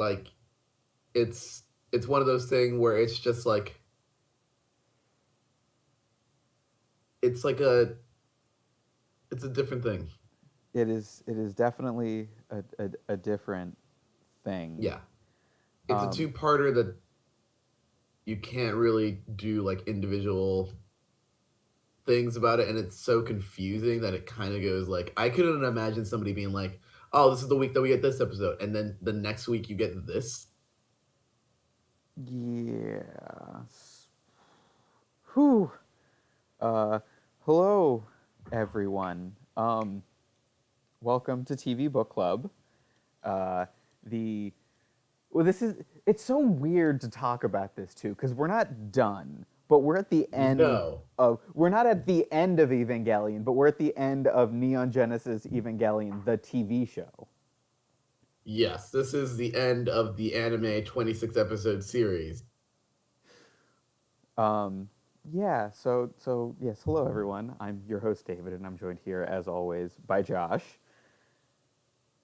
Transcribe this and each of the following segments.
Like it's one of those things where it's just like it's like it's a different thing. It is definitely a different thing. Yeah. It's a Um, two-parter that you can't really do like individual things about it, and it's so confusing that it kind of goes like I couldn't imagine somebody being like, "Oh, this is the week that we get this episode," and then the next week you get this. yeah. Whew. Uh, Hello, everyone. Welcome to TV Book Club. Uh, the well, this is it's so weird to talk about this too because we're not done, but No. we're not at the end of Evangelion, but we're at the end of Neon Genesis Evangelion, the TV show. Yes, this is the end of the anime 26 episode series. Um, yeah. So yes. Hello, everyone. I'm your host David, and I'm joined here as always by Josh.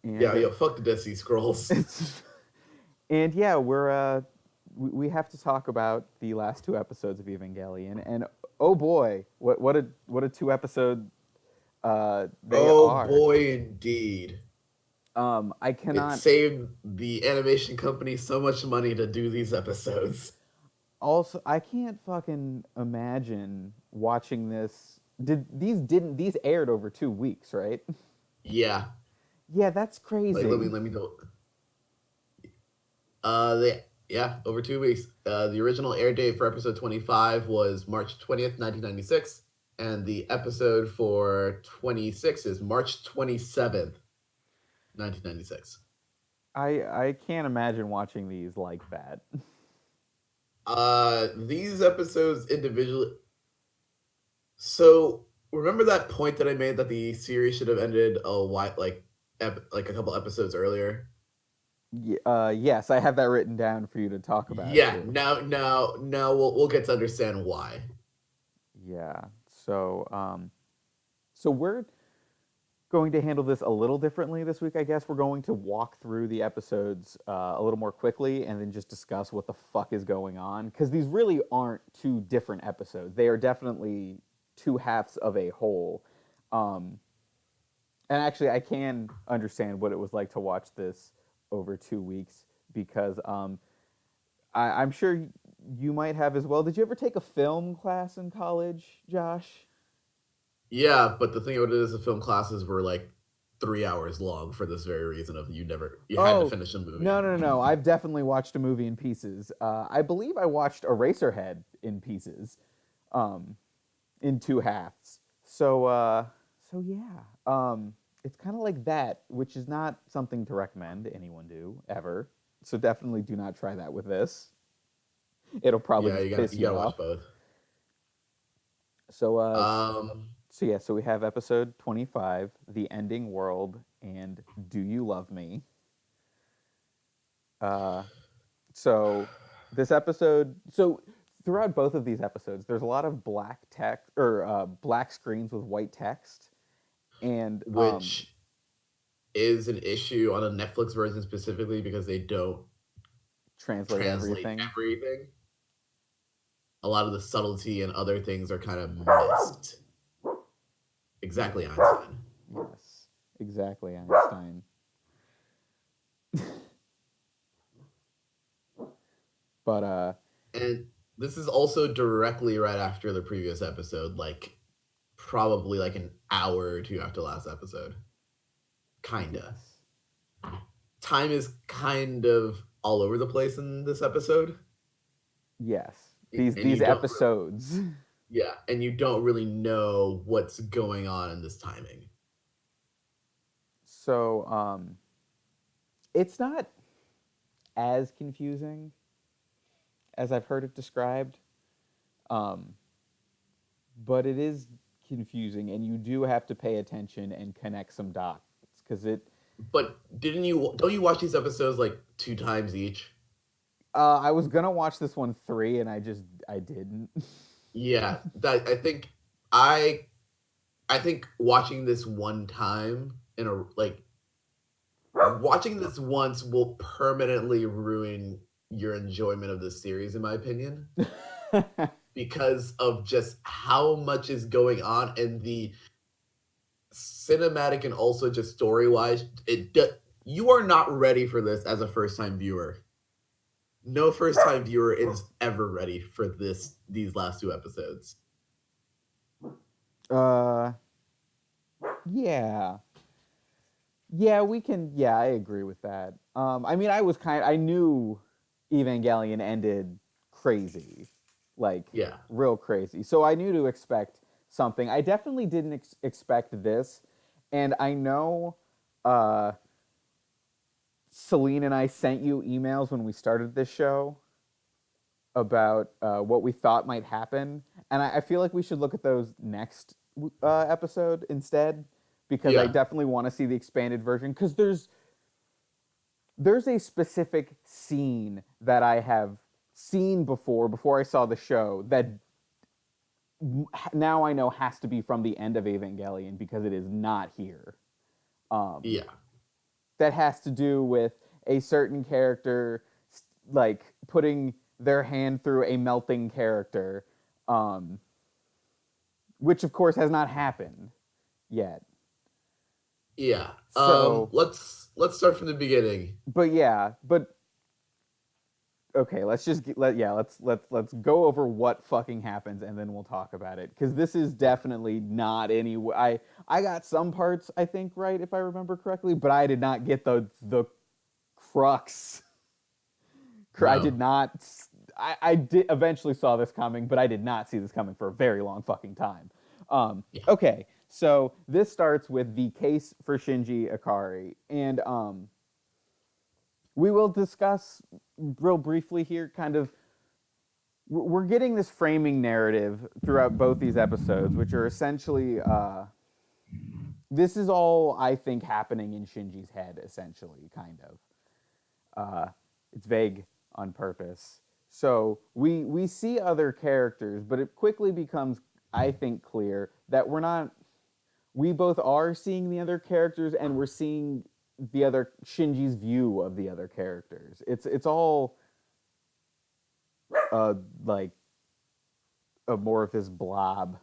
Yeah, And yo, fuck the Dead Sea Scrolls. it's and yeah, we have to talk about the last two episodes of Evangelion, and oh boy, what a two episode they Oh are. boy, indeed. I It cannot saved the animation company so much money to do these episodes. also I can't fucking imagine watching this. These aired over 2 weeks, right? Yeah, Yeah, that's like crazy. let me go. They yeah, over 2 weeks. The original air date for episode 25 was March 20th, 1996, and the episode for 26 is March 27th, 1996. I can't imagine watching these like that. These episodes individually. So remember that point that I made that the series should have ended a while, like a couple episodes earlier. Yes, I have that written down for you to talk about Yeah, too. now we'll get to understand why. Yeah. So we're going to handle this a little differently this week, I guess. We're going to walk through the episodes a little more quickly and then just discuss what the fuck is going on. Because these really aren't two different episodes, they are definitely two halves of a whole. Um, and actually, I can understand what it was like to watch this over 2 weeks because I'm sure you might have as well. Did you ever take a film class in college, Josh? Yeah, but the thing about it is, the film classes were like 3 hours long for this very reason of you had to Oh, finish a movie. no. I've definitely watched a movie in pieces. I believe I watched Eraserhead in pieces, um, in two halves. So yeah, it's kind of like that, which is not something to recommend anyone do ever. So definitely do not try that with this. It'll probably Yeah, just piss you you gotta watch off. both. So Um, so we have episode 25, The Ending World, and Do You Love Me? Uh, So this episode, so throughout both of these episodes, there's a lot of black text or black screens with white text, and which is an issue on a Netflix version specifically because they don't translate translate everything. everything. A lot of the subtlety and other things are kind of missed. Exactly, Einstein. Yes, exactly, Einstein. But And this is also directly right after the previous episode, like probably like an hour or two after last episode. Kinda. yes, Time is kind of all over the place in this episode, yes, and these episodes. yeah, and you don't really know what's going on in this timing. So it's not as confusing as I've heard it described, um, but it is confusing, and you do have to pay attention and connect some dots because it. But don't you watch these episodes like two times each? I was gonna watch this one three, and I didn't. Yeah, that I I think watching this one time in a like watching this once will permanently ruin your enjoyment of this series, in my opinion, because of just how much is going on and the cinematic and also just story wise. You are not ready for this as a first time viewer. No first time viewer is ever ready for these last two episodes. uh, yeah, yeah, we can. Yeah, I agree with that. I mean, I knew Evangelion ended crazy, like Yeah, real crazy. So I knew to expect something. I definitely didn't expect this, and I know uh, Celine and I sent you emails when we started this show about what we thought might happen, and I feel like we should look at those next episode instead because I yeah, definitely want to see the expanded version because there's a specific scene that I have seen before I saw the show that now I know has to be from the end of Evangelion because it is not here. Um, yeah, that has to do with a certain character like putting their hand through a melting character, um, which of course has not happened yet. yeah. So, Let's start from the beginning. but yeah, but okay, let's just let's go over what fucking happens and then we'll talk about it because this is definitely not any. I got some parts I think right if I remember correctly, but I did not get the crux. I did No. not. I did eventually saw this coming, but I did not see this coming for a very long fucking time. Yeah. Okay, so this starts with the case for Shinji Ikari, and we will discuss real briefly here kind of we're getting this framing narrative throughout both these episodes, which are essentially this is all I think happening in Shinji's head, essentially, kind of. It's vague on purpose. So we see other characters, but it quickly becomes, I think, clear that we're not. We both are seeing the other characters, and we're seeing the other Shinji's view of the other characters. It's all uh like amorphous blob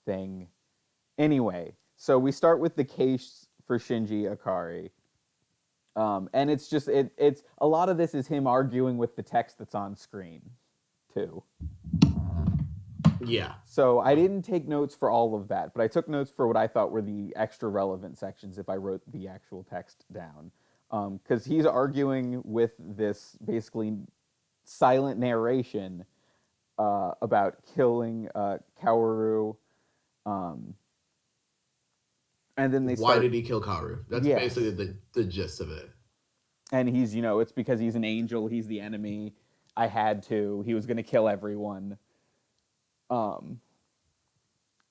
thing. Anyway, so we start with the case for Shinji Ikari. And it's just it's a lot of this is him arguing with the text that's on screen too. Yeah. So I didn't take notes for all of that, but I took notes for what I thought were the extra relevant sections if I wrote the actual text down. Because he's arguing with this basically silent narration about killing Kaworu, um, and then they Why start did he kill Karu? That's basically yes, the gist of it. and he's it's because he's an angel, he's the enemy. I had to. He was going to kill everyone. Um,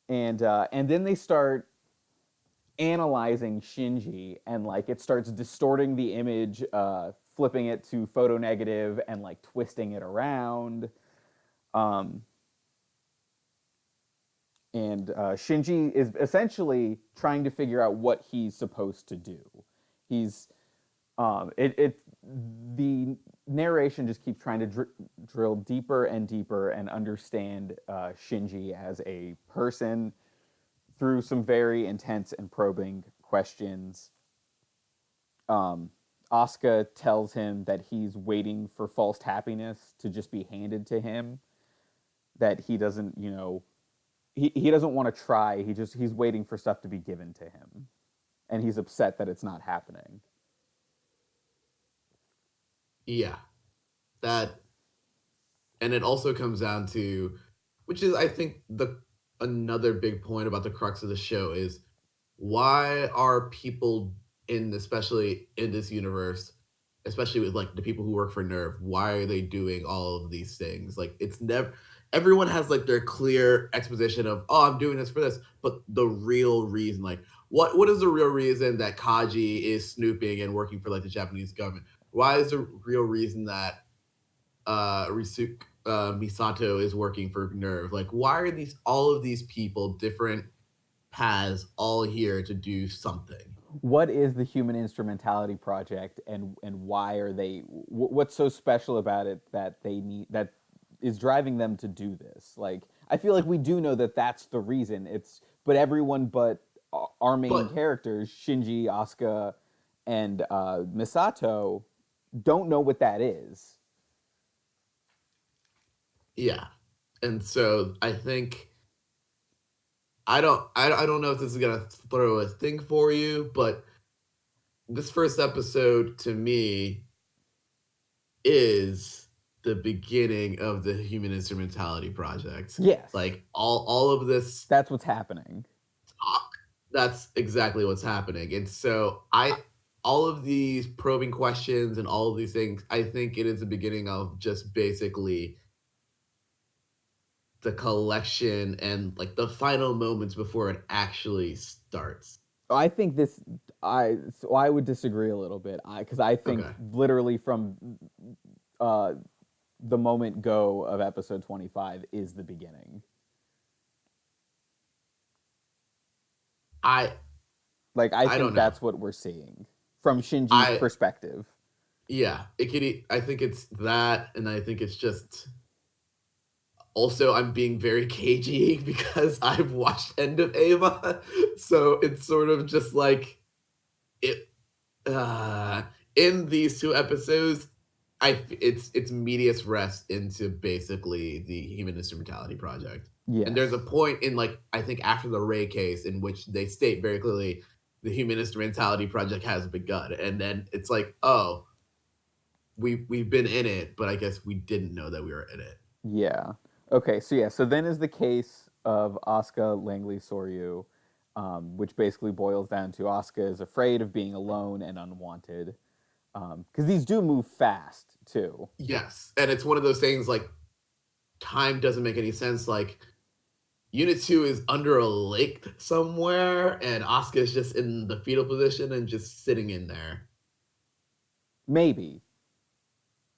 and then they start analyzing Shinji, and like it starts distorting the image, flipping it to photo negative and like twisting it around. Um, and Shinji is essentially trying to figure out what he's supposed to do. He's it the narration just keeps trying to drill deeper and deeper and understand Shinji as a person through some very intense and probing questions. Asuka tells him that he's waiting for false happiness to just be handed to him. That he doesn't, he doesn't want to try. He's waiting for stuff to be given to him, and he's upset that it's not happening. Yeah. That and it also comes down to which is I think the another big point about the crux of the show is why are people in especially in this universe, especially with like the people who work for Nerve, why are they doing all of these things? Like it's never everyone has like their clear exposition of oh I'm doing this for this, but the real reason like what is the real reason that Kaji is snooping and working for like the Japanese government? Why is the real reason that Risuk Misato is working for Nerve? Like why are these all of these people different paths all here to do something? what is the Human Instrumentality Project, and why are they? What's so special about it that they need that is driving them to do this? Like, I feel like we do know that that's the reason. It's but everyone but our main But characters, Shinji, Asuka, and Misato, don't know what that is. yeah, and so I think I don't know if this is gonna throw a thing for you, but this first episode to me is the beginning of the Human Instrumentality Project. Yes, Like all of this that's what's happening. talk, that's exactly what's happening. And so I all of these probing questions and all of these things, I think it is the beginning of just basically the collection and like the final moments before it actually starts. I think this. I would disagree a little bit. Because I think Okay. literally from uh, the moment go of episode 25 is the beginning. I Like, I I think don't know. that's what we're seeing from Shinji's I perspective. yeah, it could I think it's that and I think it's just also I'm being very cagey because I've watched End of Ava. So it's sort of just like it uh in these two episodes it's medias rest into basically the Human Instrumentality Project. And there's a Yes. point in like I think after the Ray case in which they state very clearly the Human Instrumentality Project has begun. And then it's like, oh, we've been in it, but I guess we didn't know that we were in it. Yeah. Okay. So yeah. So then is the case of Asuka Langley Soryu, which basically boils down to Asuka is afraid of being alone and unwanted. Because these do move fast too. Yes. And it's one of those things like time doesn't make any sense. Like Unit 2 is under a lake somewhere, and Asuka is just in the fetal position and just sitting in there. Maybe.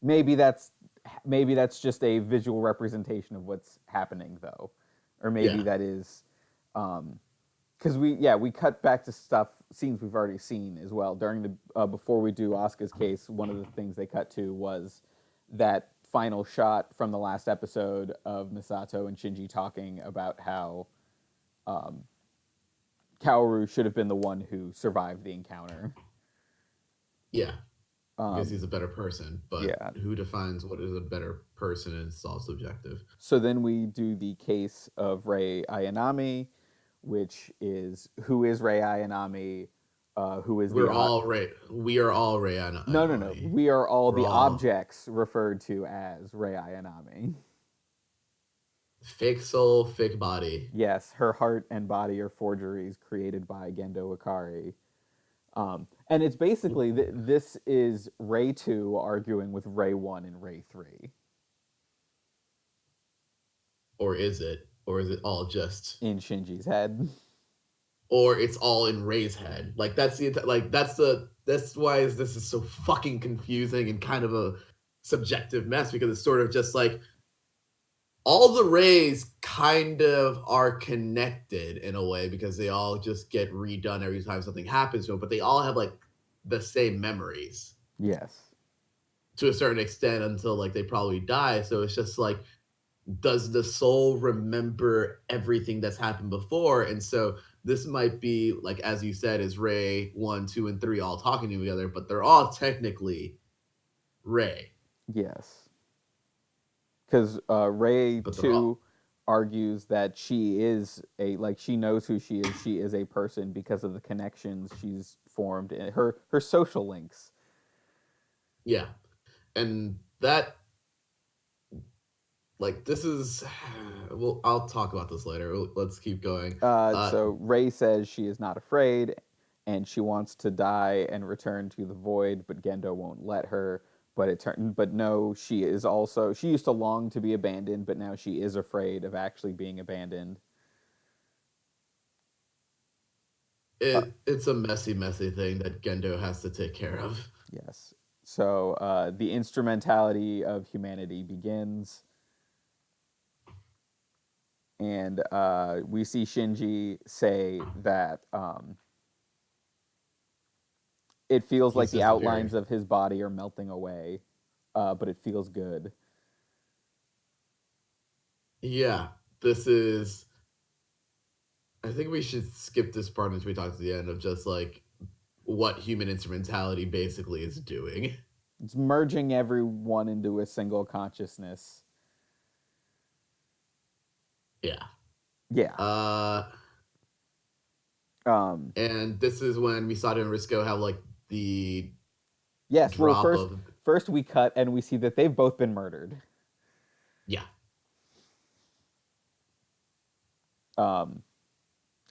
Maybe that's just a visual representation of what's happening though, or maybe Yeah. that is because we cut back to stuff scenes we've already seen as well during the before we do Asuka's case. One of the things they cut to was that final shot from the last episode of Misato and Shinji talking about how Kaoru should have been the one who survived the encounter. Yeah. Because Um, he's a better person, but yeah. who defines what is a better person is all subjective. So then we do the case of Rei Ayanami, which is who is Rei Ayanami, who is the We are all Ray no. Anami. We are all We're the all objects referred to as Rei Ayanami. fake soul, fake body. Yes, her heart and body are forgeries created by Gendo Ikari. And it's basically this is Ray 2 arguing with Ray 1 and Ray 3 Or is it? Or is it all just in Shinji's head. or it's all in Ray's head. Like that's why this is so fucking confusing and kind of a subjective mess because it's sort of just like all the Rays kind of are connected in a way because they all just get redone every time something happens to them, but they all have like the same memories Yes. to a certain extent until like they probably die. So it's just like does the soul remember everything that's happened before? And so this might be like, as you said, is Ray 1, 2, and 3 all talking to together, but they're all technically Ray, Yes. Because Ray but they're all 2 argues that she is a like she knows who she is. She is a person because of the connections she's formed in her social links. yeah. And that like this is well, I'll talk about this later. Let's keep going. So Ray says she is not afraid, and she wants to die and return to the void, but Gendo won't let her. But no, she used to long to be abandoned, but now she is afraid of actually being abandoned. Uh, it's a messy thing that Gendo has to take care of. yes. So the instrumentality of humanity begins, and we see Shinji say that it feels like He's the disappearing. outlines of his body are melting away, but it feels good. Yeah, this is. I think we should skip this part until we talk to the end of just like what human instrumentality basically is doing. It's merging everyone into a single consciousness. Yeah. Yeah. Uh, Um, and this is when Misato and Risco have like the yes. Well, drop first, of first we cut and we see that they've both been murdered. yeah. Um,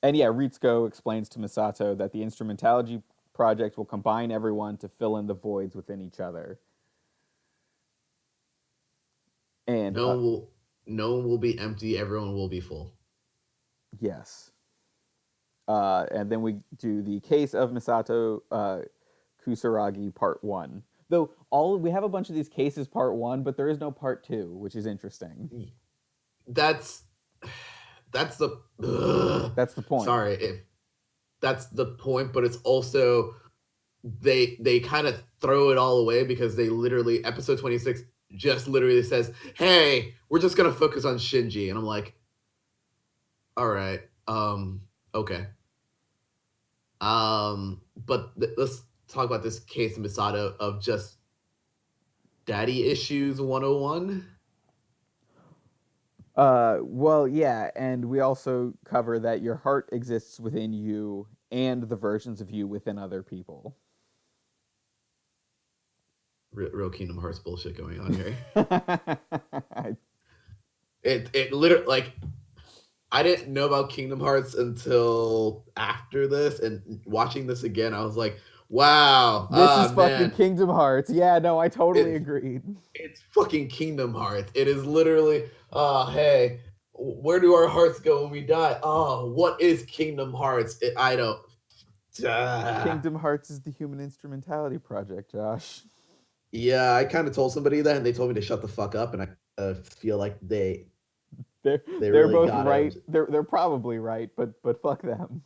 and yeah, Ritsuko explains to Misato that the instrumentality project will combine everyone to fill in the voids within each other. And No one will no one will be empty. Everyone will be full. yes. And then we do the case of Misato Kusaragi Part One. Though all we have a bunch of these cases Part One, but there is no Part Two, which is interesting. That's that's the That's the point. sorry if that's the point, but it's also they kind of throw it all away because they literally episode 26 just literally says, "Hey, we're just gonna focus on Shinji," and I'm like, "All right, okay." But let's talk about this case in Misato of just daddy issues 101. Well, yeah, and we also cover that your heart exists within you and the versions of you within other people. Real Kingdom Hearts bullshit going on here. I, It literally like I didn't know about Kingdom Hearts until after this, and watching this again, I was like, "Wow, this is fucking man, Kingdom Hearts. Yeah, no, I totally it's agreed. it's fucking Kingdom Hearts. It is literally, hey, where do our hearts go when we die? Oh, what is Kingdom Hearts? I don't. Ah. Kingdom Hearts is the human instrumentality project, Josh. Yeah, I kind of told somebody that, and they told me to shut the fuck up, and I feel like They're they they're really both got right. it. They're probably right, but fuck them.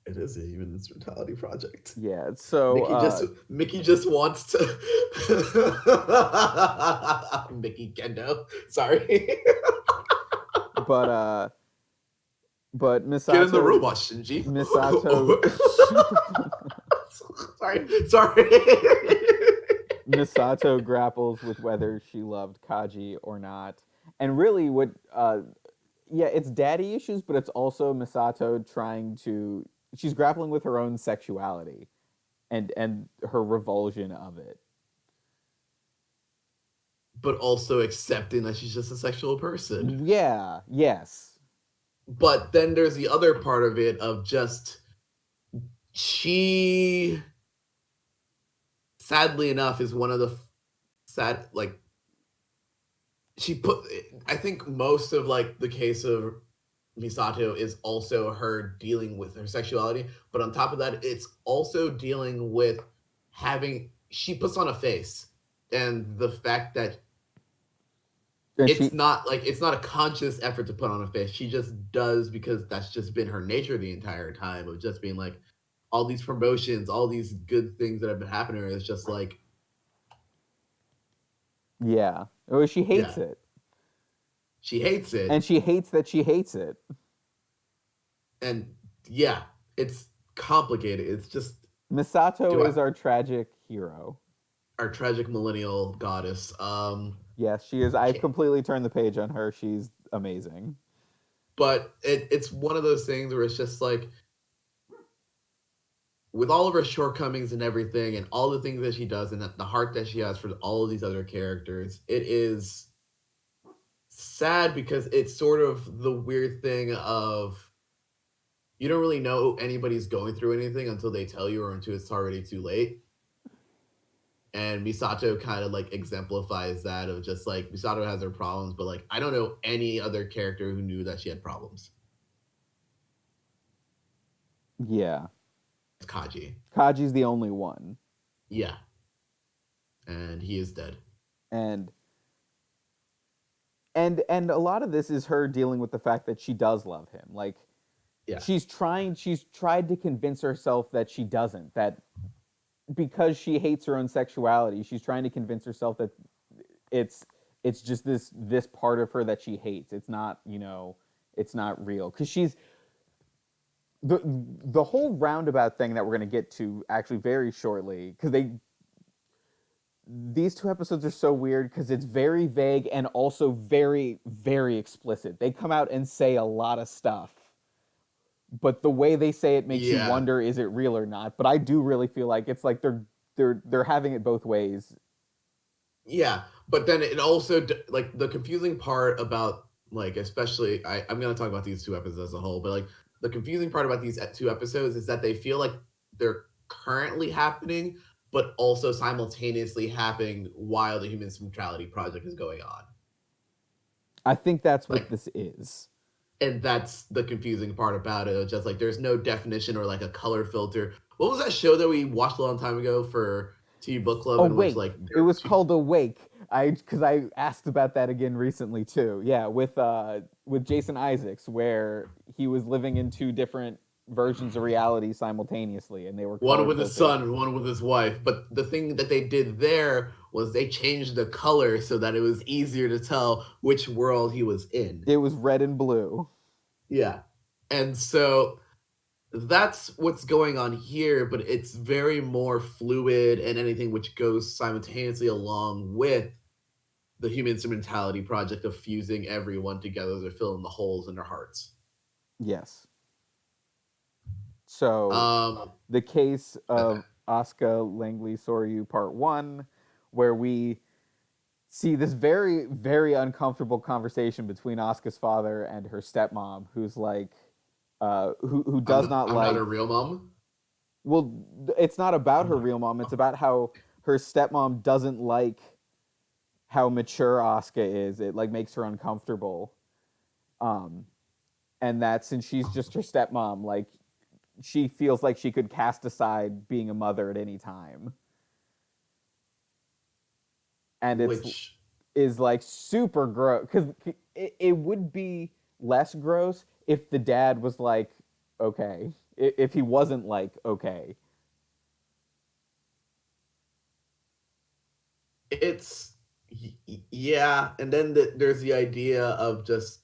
It is a human instrumentality project. Yeah. So Mickey just wants to Mickey Kendo. Sorry. but uh but Get in the Misato robot, Shinji. Misato shut the fuck up. Sorry. Misato grapples with whether she loved Kaji or not. And really what yeah, it's daddy issues, but it's also Misato trying to she's grappling with her own sexuality and her revulsion of it. But also accepting that she's just a sexual person. Yeah, yes. But then there's the other part of it of just she sadly enough is one of the sad like she put I think most of like the case of Misato is also her dealing with her sexuality, but on top of that, it's also dealing with having she puts on a face, and the fact that And it's she not like it's not a conscious effort to put on a face. She just does because that's just been her nature the entire time of just being like all these promotions, all these good things that have been happening to her is just like yeah. Oh, she yeah, hates it. she hates And it, she hates that she hates it. and yeah, it's complicated. It's just Misato do I is our tragic hero. our tragic millennial goddess. Yes, she is. I've completely turned the page on her. She's amazing. But it's one of those things where it's just like with all of her shortcomings and everything and all the things that she does and the heart that she has for all of these other characters, it is sad because it's sort of the weird thing of you don't really know anybody's going through anything until they tell you or until it's already too late. And Misato kind of like exemplifies that of just like Misato has her problems, but like I don't know any other character who knew that she had problems. Yeah. It's Kaji. Kaji's the only one. Yeah. And he is dead. And and a lot of this is her dealing with the fact that she does love him. Like Yeah. she's tried to convince herself that she doesn't, that because she hates her own sexuality, she's trying to convince herself that it's it's just this part of her that she hates. It's not, it's not real, because she's the whole roundabout thing that we're going to get to actually very shortly, because these two episodes are so weird because it's very vague and also very, very explicit. They come out and say a lot of stuff, but the way they say it makes you Yeah. wonder, is it real or not? But I do really feel like it's like they're having it both ways. Yeah, but then it also like the confusing part about like especially I'm gonna talk about these two episodes as a whole, but like the confusing part about these two episodes is that they feel like they're currently happening, but also simultaneously happening while the Human Centrality Project is going on. I think that's what Like, this is. and that's the confusing part about it. It's just like there's no definition or like a color filter. What was that show that we watched a long time ago for TV Book Club in which like Awake. It was called Awake. Because I asked about that again recently too. Yeah, with Jason Isaacs, where he was living in two different versions of reality simultaneously, and they were one color with his filtered. son, one with his wife. But the thing that they did there was they changed the color so that it was easier to tell which world he was in. It was red and blue. Yeah. And so that's what's going on here, but it's very more fluid and anything which goes simultaneously along with the Human Instrumentality Project of fusing everyone together to fill in the holes in their hearts. Yes. So Um, the case okay. of Asuka Langley Soryu Part 1, where we see this very, very uncomfortable conversation between Asuka's father and her stepmom, who's like, who does not I'm not like. a real mom. Well, it's not about I'm her not, real mom. It's about how her stepmom doesn't like how mature Asuka is. It like makes her uncomfortable. Um, and that since she's just her stepmom, like she feels like she could cast aside being a mother at any time. And it's which is like super gross, because it would be less gross if the dad was like okay, if he wasn't like okay. it's yeah, and then there's the idea of just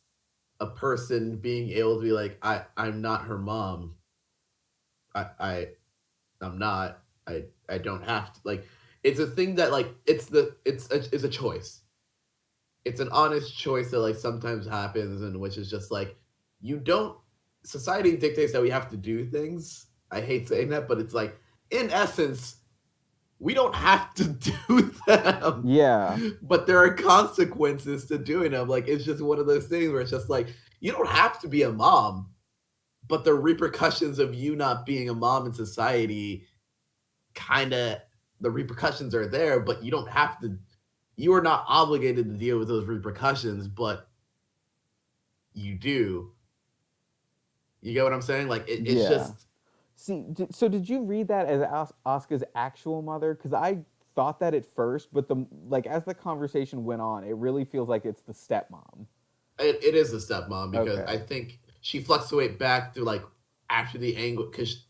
a person being able to be like, I'm not her mom. I I'm not. I don't have to like. It's a thing that like it's a choice. It's an honest choice that like sometimes happens, and which is just like you don't. Society dictates that we have to do things. I hate saying that, but it's like in essence we don't have to do them, Yeah, but there are consequences to doing them. Like it's just one of those things where it's just like you don't have to be a mom, but the repercussions of you not being a mom in society kind of the repercussions are there, but you don't have to. You are not obligated to deal with those repercussions, but you do. You get what I'm saying? Like it's yeah. just See, so did you read that as Asuka's actual mother? Because I thought that at first, but the like as the conversation went on, it really feels like it's the stepmom. it is a stepmom because I Okay. think she fluctuates back to like after the angle because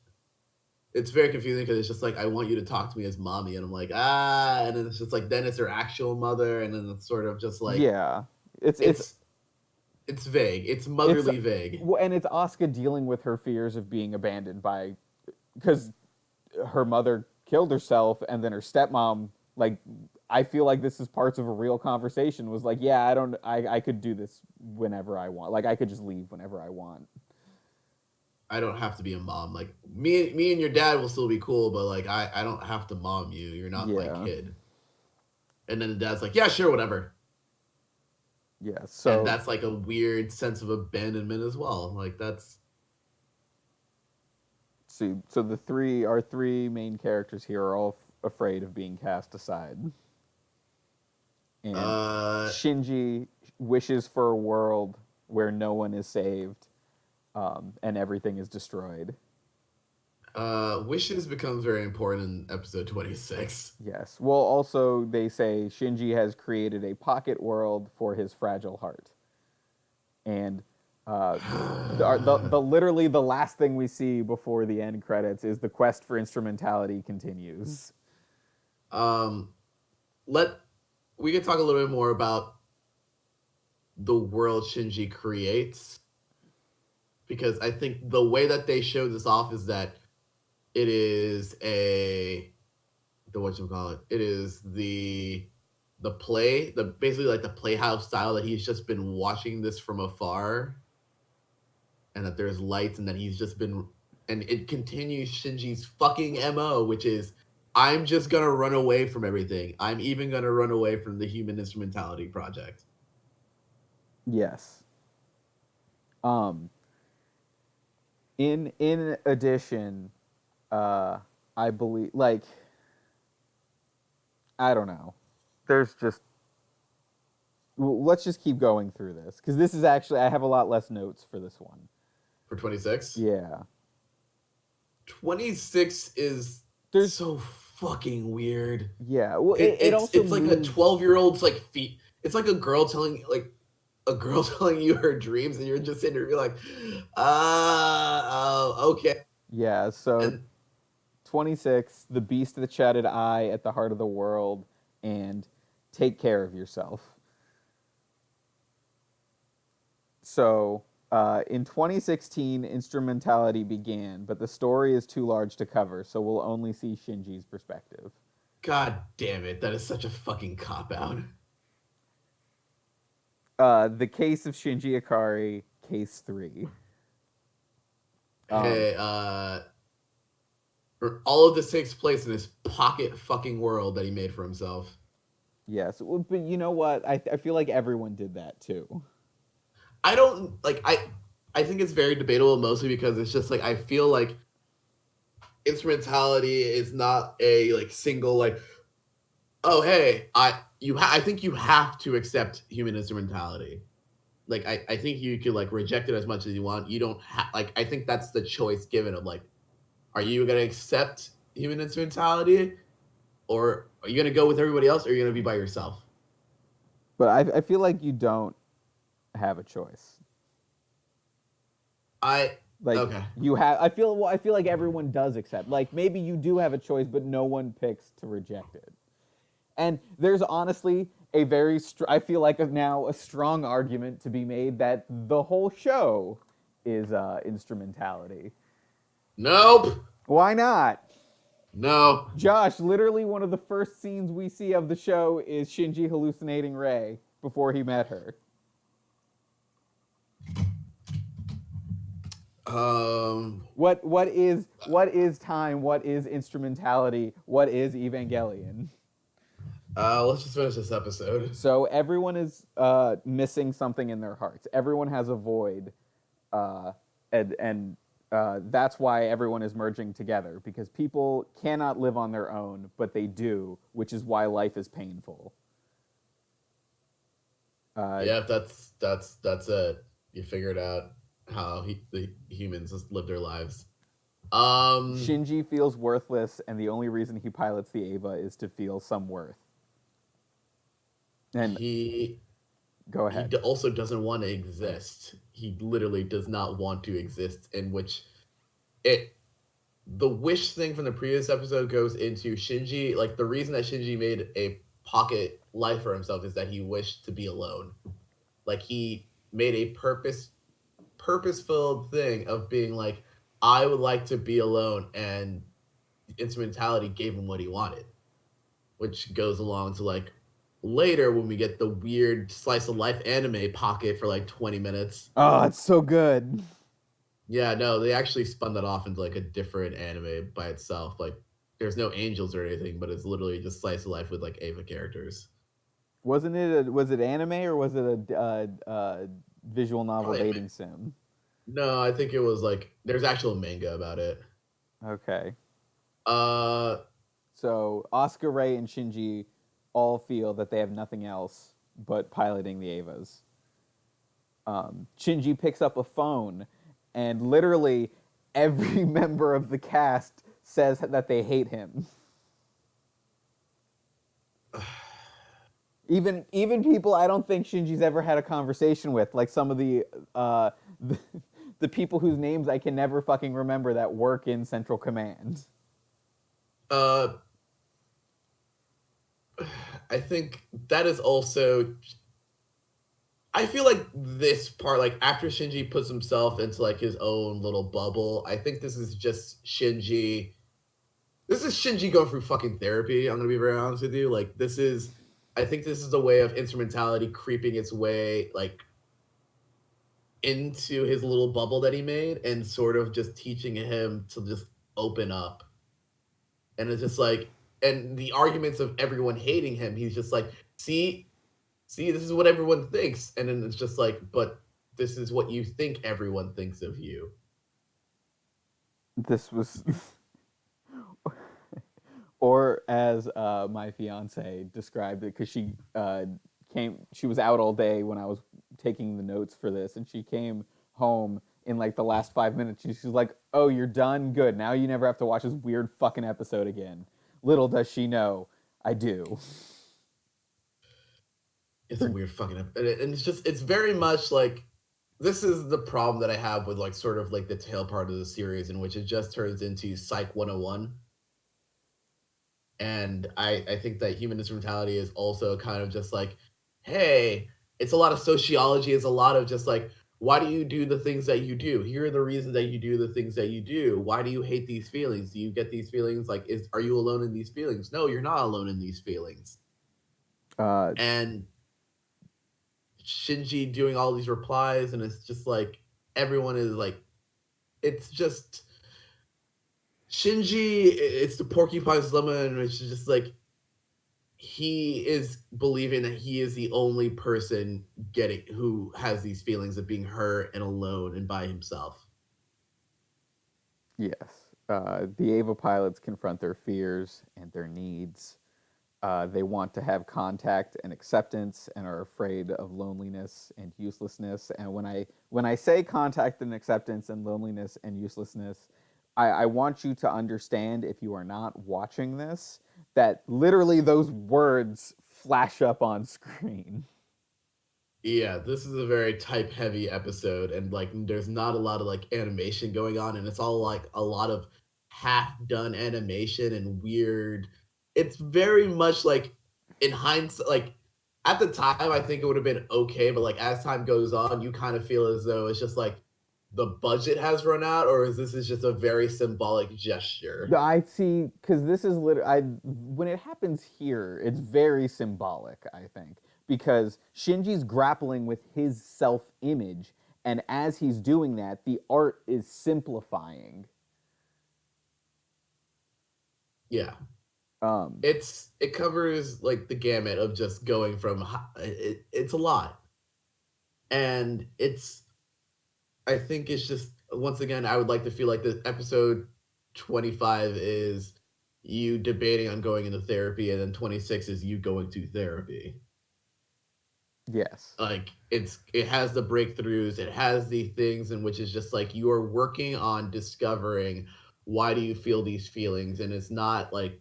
it's very confusing because it's just like I want you to talk to me as mommy, and I'm like and then it's just like then it's her actual mother, and then it's sort of just like Yeah, it's it's it's it's vague, it's it's motherly vague. and it's Asuka dealing with her fears of being abandoned by, because her mother killed herself, and then her stepmom, like, I feel like this is parts of a real conversation, was like, yeah, I could do this whenever I want, like I could just leave whenever I want. I don't have to be a mom. Like me and your dad will still be cool, but like I don't have to mom you. You're not my Yeah, kid. And then the dad's like, yeah, sure, whatever. yeah. And So that's like a weird sense of abandonment as well. Like that's see, so our three main characters here are all afraid of being cast aside, and uh Shinji wishes for a world where no one is saved, and everything is destroyed. wishes becomes very important in episode 26. Yes. Well, also they say Shinji has created a pocket world for his fragile heart, and Uh, the literally the last thing we see before the end credits is the quest for instrumentality continues. um, let we can talk a little bit more about the world Shinji creates because I think the way that they show this off is that it is the what you call it. It is the play, the basically like the playhouse style that he's just been watching this from afar, and that there's lights, and that he's just been, and it continues Shinji's fucking mo, which is I'm just gonna run away from everything. I'm even gonna run away from the Human Instrumentality Project. Yes. Um, in addition, uh, I believe like I don't know. There's just let's just keep going through this because this is actually I have a lot less notes for this one. For 26. Yeah. 26 is There's so fucking weird. yeah. Well, It, it it's also it's like a moves. 12-year-old's like feet. It's like a girl telling you her dreams, and you're just sitting there, you're like, okay. Yeah. So And 26, the beast that shattered eye at the heart of the world, and take care of yourself. So in 2016, Instrumentality began, but the story is too large to cover, so we'll only see Shinji's perspective. god damn it, that is such a fucking cop out. The case of Shinji Ikari, case 3. Um, Hey, all of this takes place in this pocket fucking world that he made for himself. yes, but you know what? I feel like everyone did that too. I don't like I think it's very debatable, mostly because it's just like I feel like instrumentality is not a like single like, oh hey, I think you have to accept human instrumentality. Like I think you could like reject it as much as you want. You don't like I think that's the choice given of like, are you gonna accept human instrumentality, or are you gonna go with everybody else, or are you gonna be by yourself? But I feel like you don't have a choice. I Like okay. you have, I feel like everyone does accept. Like maybe you do have a choice, but no one picks to reject it. And there's honestly a I feel like now a strong argument to be made that the whole show is instrumentality. Nope. Why not? No. Josh, literally one of the first scenes we see of the show is Shinji hallucinating Rei before he met her. Um. What is time? What is instrumentality? What is Evangelion? Let's just finish this episode. So everyone is missing something in their hearts. Everyone has a void, uh, and that's why everyone is merging together because people cannot live on their own, but they do, which is why life is painful. Uh, Yeah, that's it. You figured out how the humans just live their lives. Um, Shinji feels worthless, and the only reason he pilots the Ava is to feel some worth. And he go ahead. also doesn't want to exist. He literally does not want to exist. In which it the wish thing from the previous episode goes into Shinji. Like the reason that Shinji made a pocket life for himself is that he wished to be alone. Like he made a purposeful thing of being like, I would like to be alone, and instrumentality gave him what he wanted, which goes along to like later when we get the weird slice of life anime pocket for like 20 minutes. Oh, it's so good. Yeah, no, they actually spun that off into like a different anime by itself. Like there's no angels or anything, but it's literally just slice of life with like Ava characters. Wasn't it? Was it anime or was it a visual novel Probably dating sim? no, I think it was like there's actual manga about it. Okay. Uh So Oscar, Ray, and Shinji all feel that they have nothing else but piloting the Avas. Shinji picks up a phone, and literally every member of the cast says that they hate him. Even people I don't think Shinji's ever had a conversation with, like some of the, the people whose names I can never fucking remember that work in Central Command. Uh, I think that is also. I feel like this part, like after Shinji puts himself into like his own little bubble, I think this is just Shinji. This is Shinji going through fucking therapy. I'm gonna be very honest with you. Like this is, I think this is the way of instrumentality creeping its way like into his little bubble that he made, and sort of just teaching him to just open up. And it's just like, and the arguments of everyone hating him, he's just like, see, this is what everyone thinks. And then it's just like, but this is what you think everyone thinks of you. This was, or as my fiance described it, because she was out all day when I was taking the notes for this, and she came home in like the last 5 minutes. She's like, "Oh, you're done? Good. Now you never have to watch this weird fucking episode again." Little does she know, I do. It's a weird fucking, and it's just, it's very much like, this is the problem that I have with like sort of like the tail part of the series, in which it just turns into Psych 101. And I think that human instrumentality is also kind of just like, hey, it's a lot of sociology. It's a lot of just like, why do you do the things that you do? Here are the reasons that you do the things that you do. Why do you hate these feelings? Do you get these feelings? Like, are you alone in these feelings? No, you're not alone in these feelings. Uh, And Shinji doing all these replies, and it's just like everyone is like, it's just Shinji. It's the Porcupine's Dilemma, and it's just like he is believing that he is the only person getting who has these feelings of being hurt and alone and by himself. yes. The Ava pilots confront their fears and their needs. They want to have contact and acceptance, and are afraid of loneliness and uselessness. And when I say contact and acceptance and loneliness and uselessness, I want you to understand, if you are not watching this, that literally those words flash up on screen. Yeah, this is a very type heavy episode, and like there's not a lot of like animation going on, and it's all like a lot of half done animation and weird. It's very much like, in hindsight, like at the time I think it would have been okay, but like as time goes on, you kind of feel as though it's just like the budget has run out, or is this is just a very symbolic gesture. I see, because this is literally, when it happens here, it's very symbolic, I think, because Shinji's grappling with his self image, and as he's doing that, the art is simplifying. Yeah, Um, it covers like the gamut of just going from it's a lot, and it's, I think it's just, once again, I would like to feel like the episode 25 is you debating on going into therapy, and then 26 is you going to therapy. yes. Like it has the breakthroughs, it has the things in which is just like you are working on discovering why do you feel these feelings, and it's not like,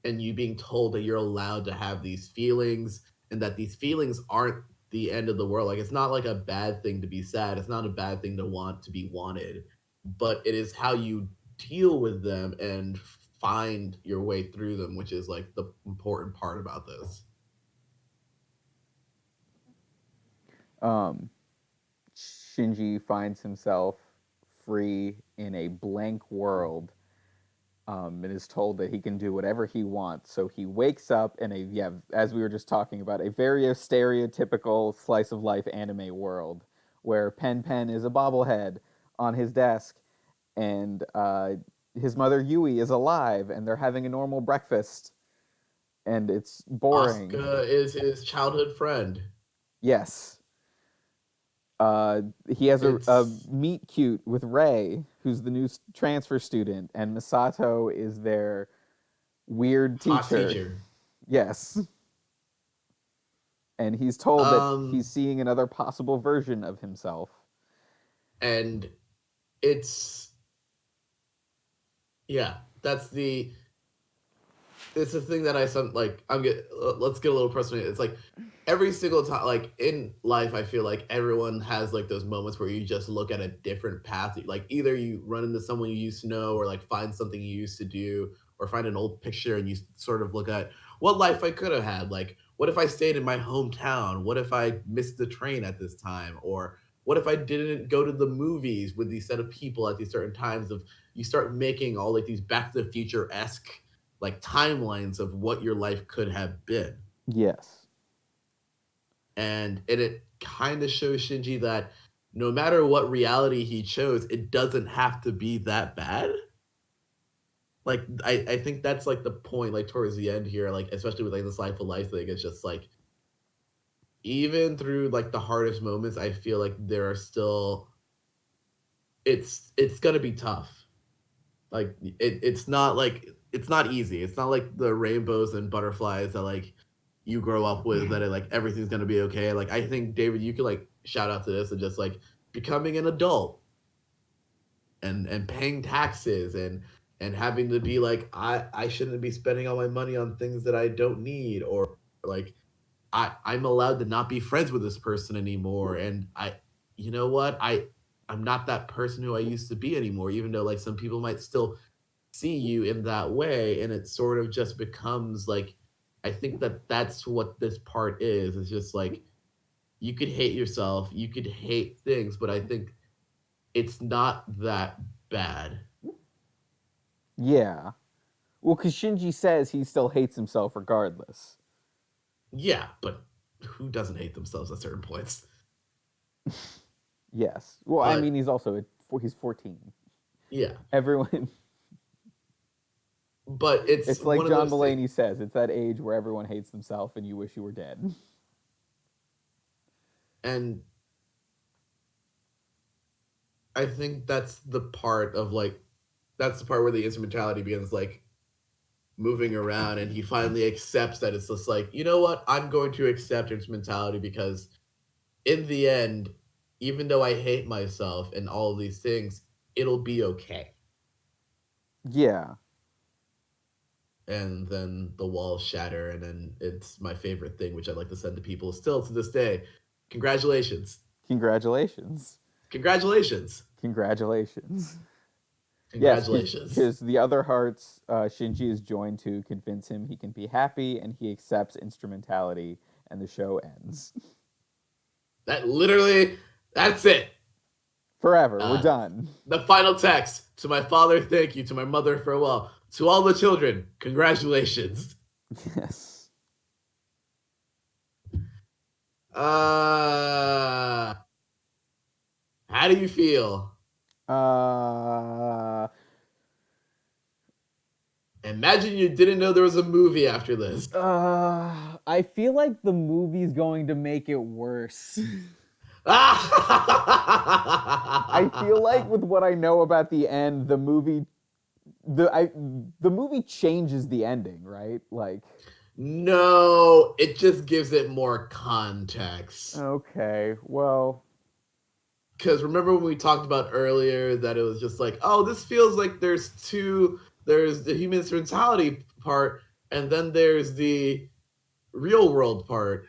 and you being told that you're allowed to have these feelings, and that these feelings aren't the end of the world. Like it's not like a bad thing to be sad. It's not a bad thing to want to be wanted, but it is how you deal with them and find your way through them, which is like the important part about this. Um, Shinji finds himself free in a blank world, and is told that he can do whatever he wants. So he wakes up in a, yeah, as we were just talking about, a very stereotypical slice of life anime world where Pen is a bobblehead on his desk, and his mother Yui is alive, and they're having a normal breakfast, and it's boring. Asuka is his childhood friend. Yes. He has a It's meet cute with Ray, who's the new transfer student, and Misato is their weird hot teacher. teacher. Yes. And he's told that he's Um, seeing another possible version of himself. and it's, yeah, that's the, it's a thing that I some like I'm get let's get a little personal. It's like every single time, like in life, I feel like everyone has like those moments where you just look at a different path. Like either you run into someone you used to know, or like find something you used to do, or find an old picture and you sort of look at what life I could have had. Like, what if I stayed in my hometown? What if I missed the train at this time? Or what if I didn't go to the movies with these set of people at these certain times? Of you start making all like these Back to the Future esque like timelines of what your life could have been. Yes. And it kind of shows Shinji that no matter what reality he chose, it doesn't have to be that bad. Like I think that's like the point, like towards the end here, like especially with like this life of life thing, it's just like even through like the hardest moments, I feel like there are still it's gonna be tough. Like it's not easy. It's not like the rainbows and butterflies that like you grow up with that like everything's gonna be okay. Like I think David, you could like shout out to this and just like becoming an adult and paying taxes and having to be like I shouldn't be spending all my money on things that I don't need, or like I'm allowed to not be friends with this person anymore, and I you know what I'm not that person who I used to be anymore, even though like some people might still see you in that way, and it sort of just becomes like I think that that's what this part is. It's just like you could hate yourself, you could hate things, but I think it's not that bad. Yeah. Well, because Shinji says he still hates himself regardless. Yeah, but who doesn't hate themselves at certain points? Yes. Well, I mean, But he's 14. yeah, Everyone. but it's It's like one of John those things. Mulaney says. It's that age where everyone hates themselves and you wish you were dead. And I think that's the part of like that's the part where the instrumentality begins like moving around, and he finally accepts that it's just like, you know what, I'm going to accept instrumentality because in the end, even though I hate myself and all of these things, it'll be okay. Yeah. And then the walls shatter, and then it's my favorite thing, which I like to send to people still to this day. Congratulations. Congratulations. Congratulations. Congratulations. Yes, Congratulations. because the other hearts Shinji is joined to convince him he can be happy, and he accepts instrumentality, and the show ends. That literally, that's it. Forever. We're Uh, done. the final text: to my father, thank you. To my mother, farewell. To all the children, congratulations. Yes. Uh, how do you feel? Uh, Imagine you didn't know there was a movie after this. I feel like the movie's going to make it worse. I feel like with what I know about the end, the movie changes the ending, right? Like, No, it just gives it more context. okay, well, Because remember when we talked about earlier that it was just like, oh, this feels like there's the human mentality part, and then there's the real world part.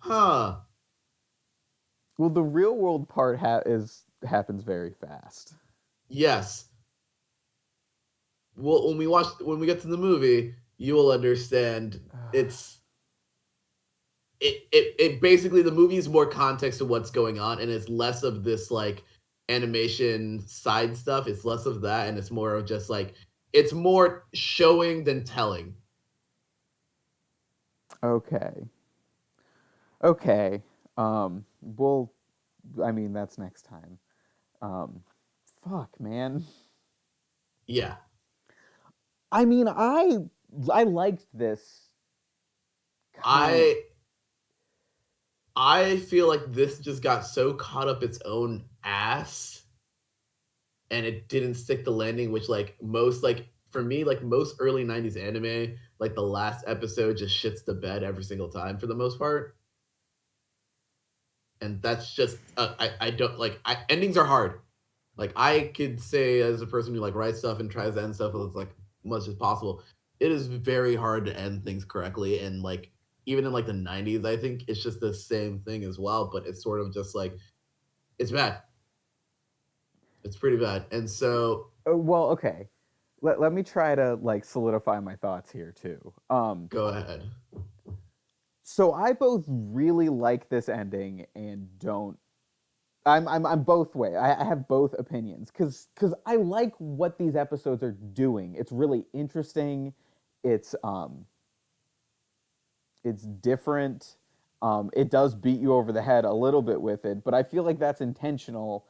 Huh. well, the real world part happens very fast. Yes. Well, when we get to the movie, you will understand it basically the movie is more context to what's going on, and it's less of this like animation side stuff. It's less of that, and it's more of just like it's more showing than telling. Okay, okay. Well, I mean that's next time. Um, fuck, man. Yeah. I mean, I liked this kind. I I feel like this just got so caught up its own ass, and it didn't stick the landing, which like most like for me, like most early 90s anime, like the last episode just shits the bed every single time for the most part. And that's just I don't like endings are hard. Like I could say as a person who like writes stuff and tries to end stuff as like much as possible, it is very hard to end things correctly, and like even in like the 90s, I think it's just the same thing as well, but it's sort of just like it's bad. It's pretty bad. And so Well, okay. Let me try to like solidify my thoughts here too. go ahead. So I both really like this ending and don't. I'm both way. I have both opinions because I like what these episodes are doing. It's really interesting. It's um it's different. It does beat you over the head a little bit with it, but I feel like that's intentional.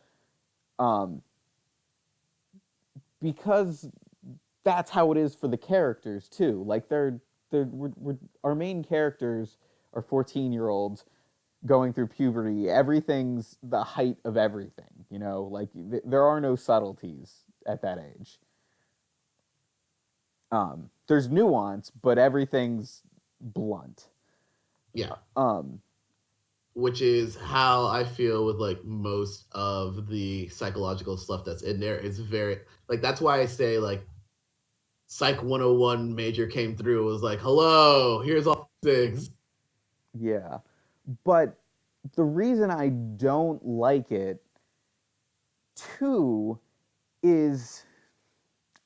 Um, because that's how it is for the characters too. Like our main characters are 14-year-olds going through puberty. Everything's the height of everything. Like there are no subtleties at that age. There's nuance, but everything's blunt. Yeah. Um, Which is how I feel with like most of the psychological stuff that's in there. It's very like that's why I say like Psych 101 major came through. It was like, hello, here's all things. yeah, but the reason I don't like it too is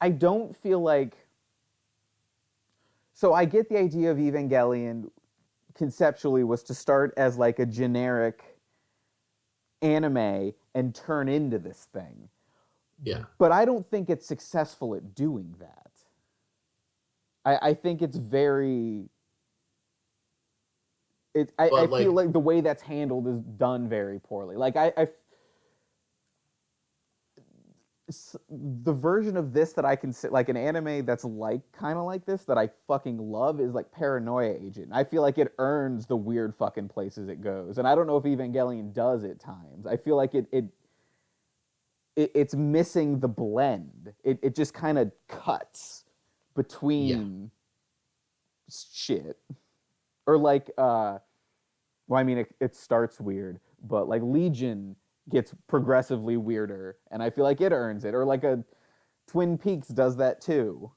I don't feel like. So I get the idea of Evangelion conceptually was to start as like a generic anime and turn into this thing. Yeah. But I don't think it's successful at doing that. I think it's very. I But feel like, like the way that's handled is done very poorly. Like the version of this that I can like an anime that's like kind of like this that I fucking love is like Paranoia Agent. I feel like it earns the weird fucking places it goes, and I don't know if Evangelion does at times. I feel like it's missing the blend. It just kind of cuts yeah. between shit or like well, I mean, it starts weird, but like Legion gets progressively weirder, and I feel like it earns it. Or like a Twin Peaks does that too.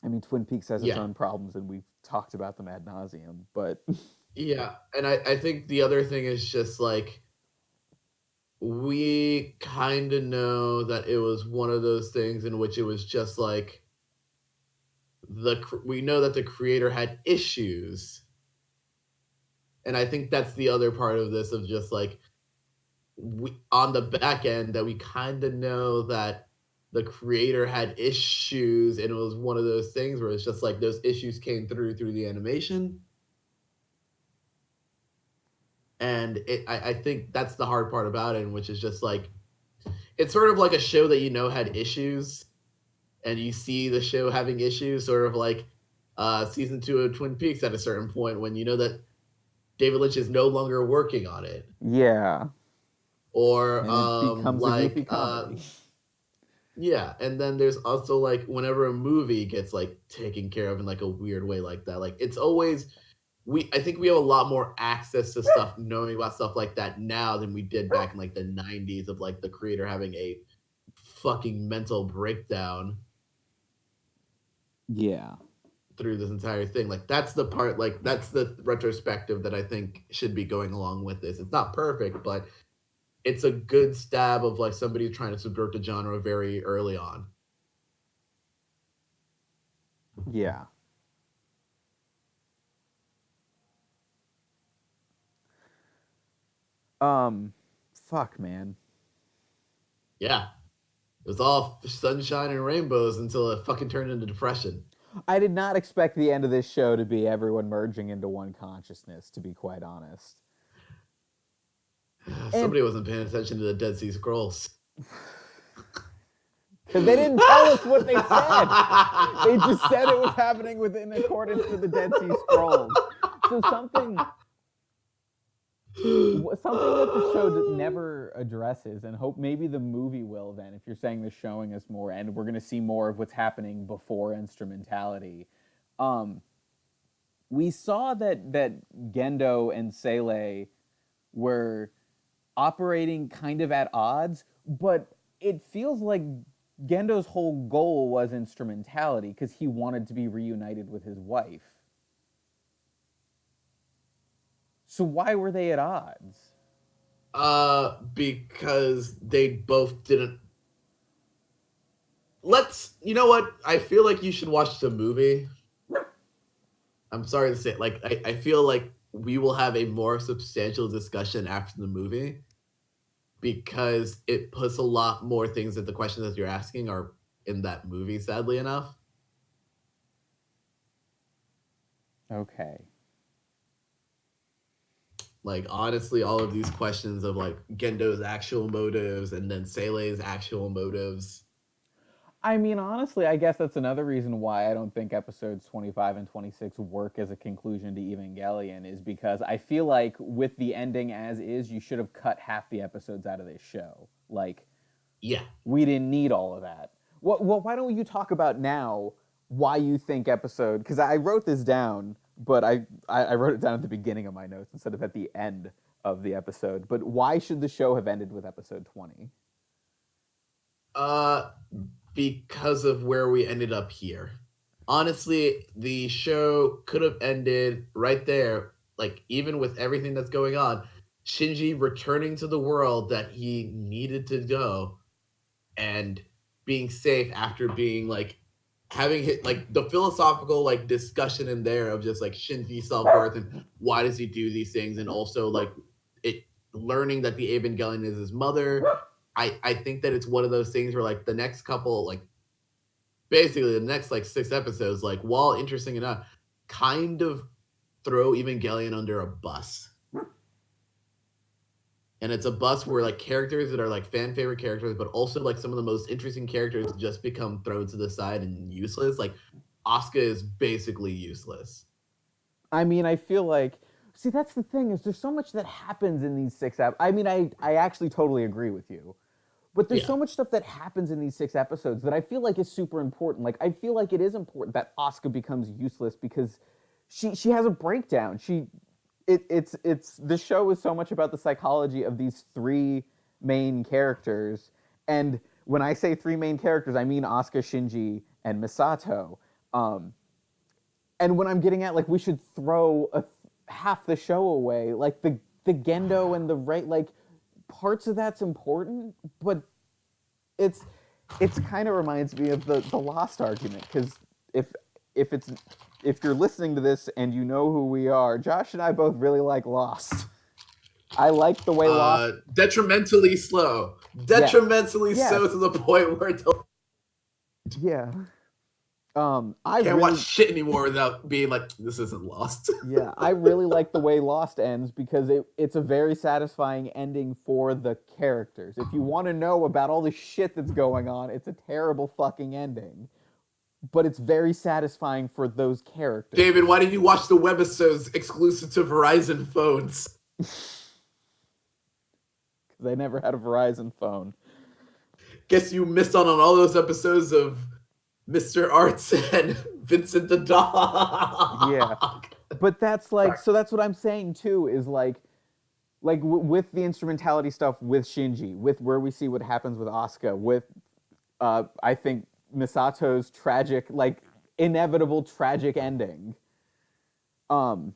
I mean, Twin Peaks has its Yeah. own problems, and we've talked about them ad nauseum. But Yeah. And I think the other thing is just like, we kind of know that it was one of those things in which it was just like, we know that the creator had issues. And I think that's the other part of this of just like, we on the back end that we kind of know that the creator had issues, and it was one of those things where it's just like those issues came through the animation. And I think that's the hard part about it, which is just like it's sort of like a show that had issues, and you see the show having issues, sort of like season 2 of Twin Peaks at a certain point when you know that David Lynch is no longer working on it. yeah, Or and it becomes a goofy comedy. yeah, and then there's also like whenever a movie gets like taken care of in like a weird way like that, like it's always I think we have a lot more access to stuff, knowing about stuff like that now than we did back in like the 90s of like the creator having a fucking mental breakdown Yeah, through this entire thing. Like that's the part, like that's the retrospective that I think should be going along with this. It's not perfect, but it's a good stab of like somebody trying to subvert the genre very early on. yeah. Um, fuck, man. Yeah. It was all sunshine and rainbows until it fucking turned into depression. I did not expect the end of this show to be everyone merging into one consciousness, to be quite honest. And Somebody wasn't paying attention to the Dead Sea Scrolls. because they didn't tell us what they said. They just said it was happening within accordance to the Dead Sea Scrolls. So something that the show never addresses, and hope maybe the movie will then, if you're saying this showing us more, and we're going to see more of what's happening before Instrumentality. Um, we saw that Gendo and Sele were operating kind of at odds, but it feels like Gendo's whole goal was instrumentality because he wanted to be reunited with his wife. So why were they at odds? Because they both didn't. You know what? I feel like you should watch the movie. I'm sorry to say, like, I feel like we will have a more substantial discussion after the movie because it puts a lot more things that the questions that you're asking are in that movie, sadly enough. Okay. Like, honestly, all of these questions of like Gendo's actual motives and then Sele's actual motives. I mean, honestly, I guess that's another reason why I don't think episodes 25 and 26 work as a conclusion to Evangelion, is because I feel like with the ending as is, you should have cut half the episodes out of this show. Like, Yeah. we didn't need all of that. Well, why don't you talk about now why you think episode? Because I wrote this down, but I wrote it down at the beginning of my notes instead of at the end of the episode. But why should the show have ended with episode 20? Uh, because of where we ended up here. Honestly, the show could have ended right there. Like, even with everything that's going on, Shinji returning to the world that he needed to go and being safe after being like having hit like the philosophical like discussion in there of just like Shinji's self-worth and why does he do these things, and also like it learning that the Evangelion is his mother. I think that it's one of those things where like the next couple like basically the next like 6 episodes, like while interesting enough, kind of throw Evangelion under a bus. And it's a bus where like characters that are like fan favorite characters, but also like some of the most interesting characters just become thrown to the side and useless. Like Asuka is basically useless. I mean, I feel like, see, that's the thing, is there's so much that happens in these I mean, I actually totally agree with you. But there's Yeah. so much stuff that happens in these 6 episodes that I feel like is super important. Like, I feel like it is important that Asuka becomes useless because she has a breakdown. It's the show is so much about the psychology of these three main characters. And when I say three main characters, I mean Asuka, Shinji, and Misato. Um, and when I'm getting at, like, we should throw half the show away, like the Gendo and the right, like, parts of that's important, but it's it's kind of reminds me of the Lost argument, because if if it's if you're listening to this and you know who we are, Josh and I both really like Lost. I like the way Lost. Detrimentally slow. Yeah. Detrimentally so Yes. to the point where it's Yeah. I can't watch really, shit anymore without being like, this isn't Lost. yeah, I really like the way Lost ends because it's a very satisfying ending for the characters. If you want to know about all the shit that's going on, it's a terrible fucking ending, but it's very satisfying for those characters. David, why did you watch the webisodes exclusive to Verizon phones? Because I never had a Verizon phone. Guess you missed out on all those episodes of Mr. Arts and Vincent the Yeah, Dog. but that's like, Sorry. so that's what I'm saying too, is like with the instrumentality stuff with Shinji, with where we see what happens with Asuka, with I think Misato's tragic, like, inevitable tragic ending. Um,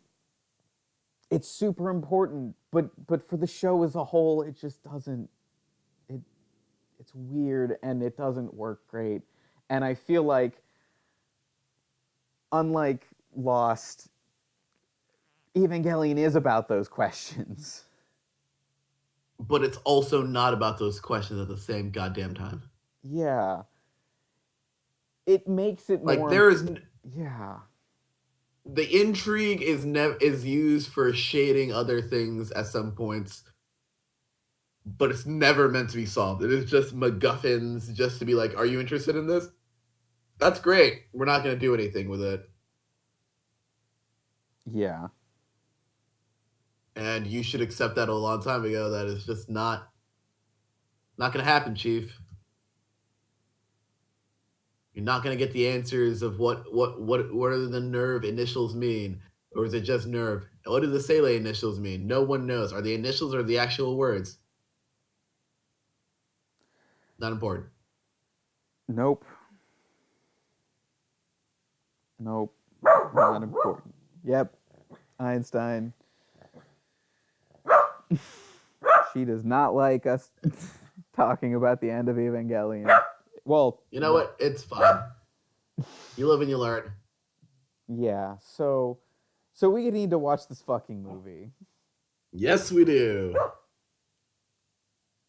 it's super important, but for the show as a whole, it just doesn't. It it's weird and it doesn't work great, and I feel like, unlike Lost, Evangelion is about those questions. But it's also not about those questions at the same goddamn time. Yeah, it makes it Like more. there is Yeah, the intrigue is used for shading other things at some points, but it's never meant to be solved. It is just MacGuffins just to be like, are you interested in this? That's great. We're not going to do anything with it. yeah. And you should accept that a long time ago. That is just not going to happen, Chief. You're not going to get the answers of what do the nerve initials mean, or is it just nerve? What do the Sele initials mean? No one knows. Are the initials or the actual words? Not important. Nope. Nope. Not important. Yep. Einstein. She does not like us talking about the end of Evangelion. Well, You know what? It's fine. You live and you learn. yeah. So we need to watch this fucking movie. Yes, we do.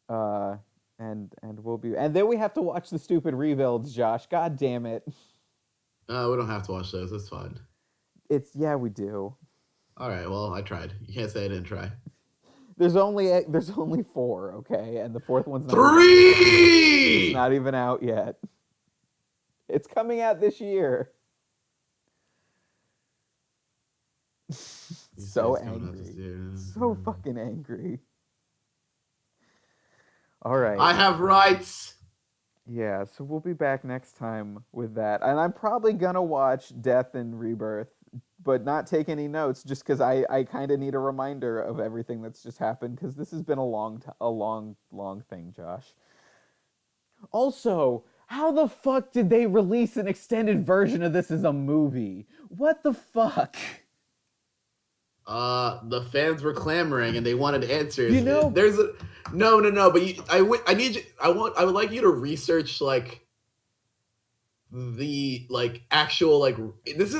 Uh and we'll be and then we have to watch the stupid rebuilds, Josh. God damn it. We don't have to watch those. It's fine. It's yeah, we do. All right. Well, I tried. You can't say I didn't try. There's only 4, okay? And the fourth one's not even out. It's 3. not even out yet. It's coming out this year. You say So it's coming out this angry. year. So fucking angry. All right. I have rights. Yeah, so we'll be back next time with that. And I'm probably gonna watch Death and Rebirth, but not take any notes just because I kind of need a reminder of everything that's just happened because this has been a long thing, Josh. Also, how the fuck did they release an extended version of this as a movie? What the fuck? The fans were clamoring and they wanted answers. You know, There's a no, but I need you. I would like you to research like the like actual like this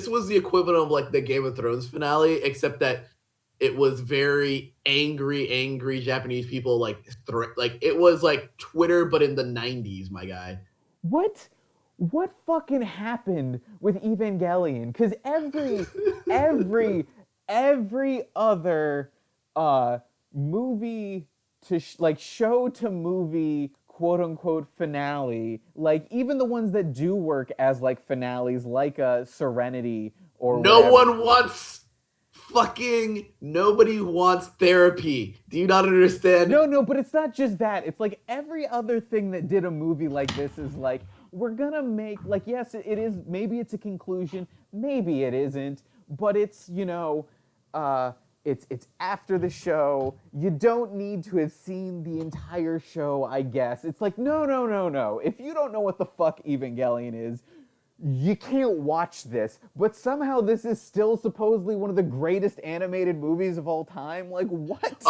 was the equivalent of like the Game of Thrones finale, except that it was very angry Japanese people like like it was like Twitter but in the 90s, my guy. what what fucking happened with Evangelion? Because every every other movie to like show to movie quote unquote finale, like even the ones that do work as like finales, like Serenity or No whatever. one wants nobody wants therapy. Do you not understand? No, but it's not just that. It's like every other thing that did a movie like this is like, we're gonna make, like, yes, it is, maybe it's a conclusion, maybe it isn't, but it's, it's after the show. You don't need to have seen the entire show, I guess. It's like, no. If you don't know what the fuck Evangelion is, you can't watch this, but somehow this is still supposedly one of the greatest animated movies of all time. Like, what?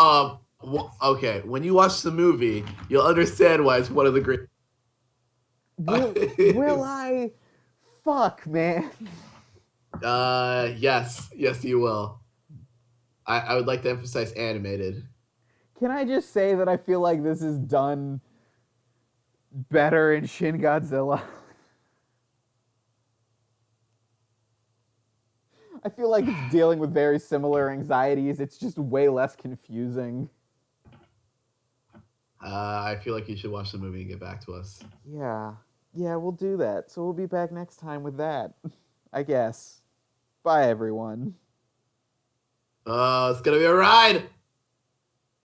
Okay, when you watch the movie, you'll understand why it's one of the great. Will I? Fuck, man. Yes, you will. I would like to emphasize animated. Can I just say that I feel like this is done better in Shin Godzilla? I feel like it's dealing with very similar anxieties. It's just way less confusing. I feel like you should watch the movie and get back to us. Yeah. Yeah, we'll do that. So we'll be back next time with that. I guess. Bye, everyone. It's gonna be a ride.